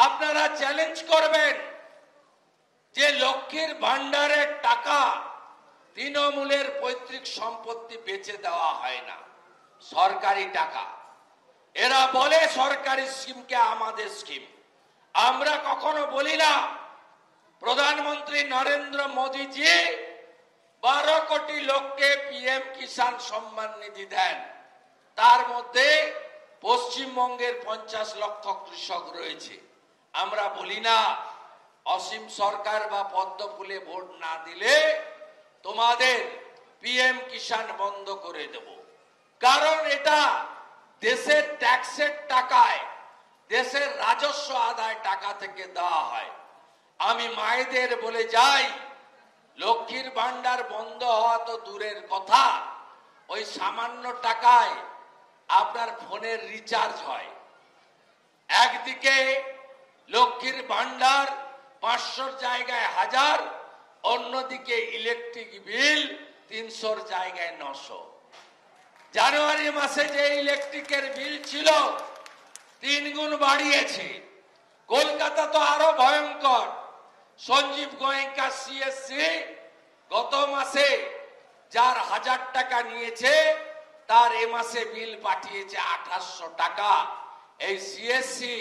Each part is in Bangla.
আপনারা চ্যালেঞ্জ করবেন যে লক্ষ্মীর ভান্ডারের টাকা তৃণমূলের পৈতৃক সম্পত্তি বেচে দেওয়া হয় না, সরকারি টাকা। এরা বলে সরকারি স্কিমকে আমাদের স্কিম। আমরা কখনো বলি না। প্রধানমন্ত্রী নরেন্দ্র মোদীজি 12 কোটি লোককে পিএম কিষাণ সম্মান নিধি দেন, তার মধ্যে পশ্চিমবঙ্গের 50 লক্ষ কৃষক রয়েছে। আমরা বলি না অসীম সরকার বা পদ্ম ফুলে ভোট না দিলে তোমাদের পিএম কিষাণ বন্ধ করে দেব, কারণ এটা দেশের ট্যাক্সের টাকায়, দেশের রাজস্ব আদায় টাকা থেকে দেওয়া হয়। আমি মায়েদের বলে যাই, লক্ষ্মীর ভান্ডার বন্ধ হওয়া তো দূরের কথা, ওই সামান্য টাকায় আপনার ফোনের রিচার্জ হয়। একদিকে লক্ষ্মীর ভান্ডার 500 জায়গায় 1000, অন্যদিকে ইলেকট্রিক বিল 300 জায়গায় 900। জানুয়ারি মাসে যে ইলেকট্রিকের বিল ছিল 3 গুণ বাড়িয়েছে। কলকাতা তো আরো ভয়ঙ্কর। সঞ্জীব গোয়েঙ্কা সিএসসি গত মাসে যার 1000 টাকা নিয়েছে তার এ মাসে বিল পাঠিয়েছে 2800 টাকা। এই সিএসসি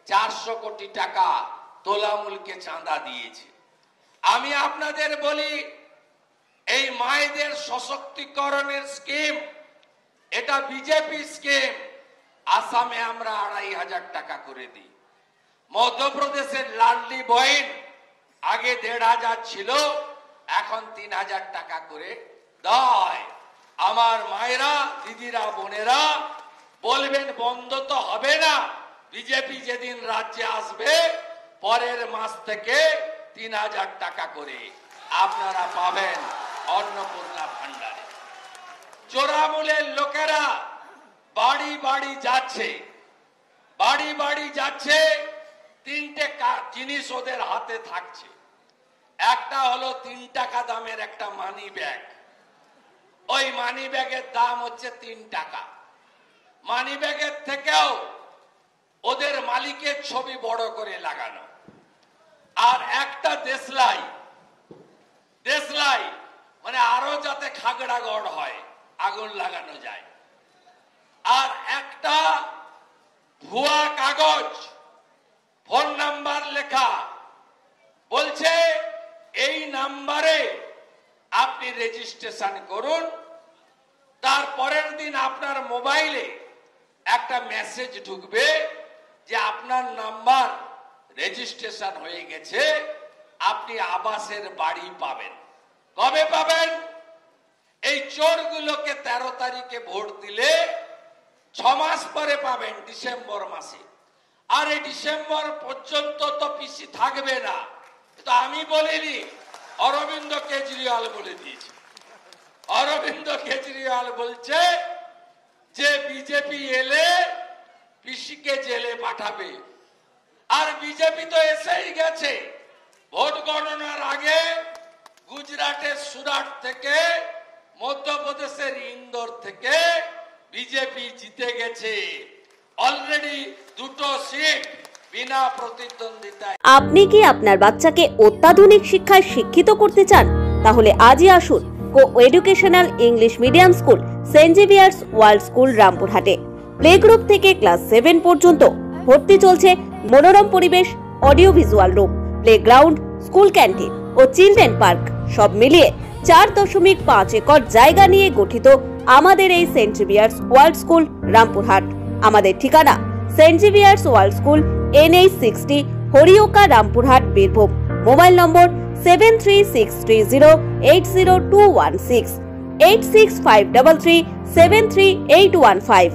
400 কোটি টাকা তোলামূলকে চাঁদা দিয়েছে। আমি আপনাদের বলি, এই মায়েদের সশক্তিকরণের স্কিম এটা বিজেপি স্কিম। আসামে আমরা 2500 টাকা করে দিই। মধ্যপ্রদেশের লাডলি বহিন আগে 1500 ছিল, এখন 3000 টাকা করে দেওয়া হয়। আমার মায়েরা, দিদিরা, বোনেরা বলবেন বন্ধ তো হবে না। বিজেপি যেদিন রাজ্যে আসবে পরের মাস থেকে 3000 টাকা করে আপনারা পাবেন অন্নপূর্ণা ভান্ডারে। চোরামূলের লোকেরা বাড়ি বাড়ি যাচ্ছে, বাড়ি বাড়ি যাচ্ছে। 3টে জিনিস ওদের হাতে থাকছে। একটা হলো 3 টাকা দামের একটা মানি ব্যাগ। ওই মানি ব্যাগের দাম হচ্ছে 3 টাকা। মানি ব্যাগের থেকেও ওদের মালিকের ছবি বড় করে লাগানো। আর একটা দেশলাই, দেশলাই মানে আরো যাতে খাগড়াগড় হয়, আগুন লাগানো যায়। আর একটা ভুয়া কাগজ, ফোন নাম্বার লেখা, বলছে এই নাম্বারে আপনি রেজিস্ট্রেশন করুন। তার পরের দিন আপনার মোবাইলে একটা মেসেজ ঢুকবে যে আপনার নাম্বার রেজিস্ট্রেশন হয়ে গেছে, আপনি আবাসের বাড়ি পাবেন। কবে পাবেন? এই চোরগুলোকে 13 তারিখে ভোট দিলে 6 মাস পরে পাবেন, ডিসেম্বর মাসে। আর এই ডিসেম্বর পর্যন্ত তো পিসি থাকবে না। তো আমি বলিনি, অরবিন্দ কেজরিওয়াল বলে দিয়েছে। অরবিন্দ কেজরিওয়াল বলছে যে বিজেপি এলে পিসিকে জেলে পাঠাবে। আর বিজেপি তো এসেই গেছে। ভোট গণনার আগে গুজরাটের সুরাট থেকে, মধ্যপ্রদেশের ইন্দোর থেকে বিজেপি জিতে গেছে। অলরেডি 2টো সিট বিনা প্রতিদ্বন্দ্বিতায়। আপনি কি আপনার বাচ্চাকে অত্যাধুনিক শিক্ষায় শিক্ষিত করতে চান? তাহলে আজই আসুন coeducational English medium school Saint Xavier's world school রামপুরহাটে। প্লে গ্রুপ থেকে ক্লাস 7 পর্যন্ত ভর্তি চলছে। মনোরম পরিবেশ, audio visual room, playground, school canteen ও চিলড্রেন পার্ক সব মিলিয়ে 4.5 একর জায়গা নিয়ে গঠিত আমাদের এই Saint Xavier's world school Rampurhat. আমাদের ঠিকানা Saint Xavier's world school, NH 60, Harioka, Rampurhat, Birbhum. Mobile number 7363080216, 86533 73815।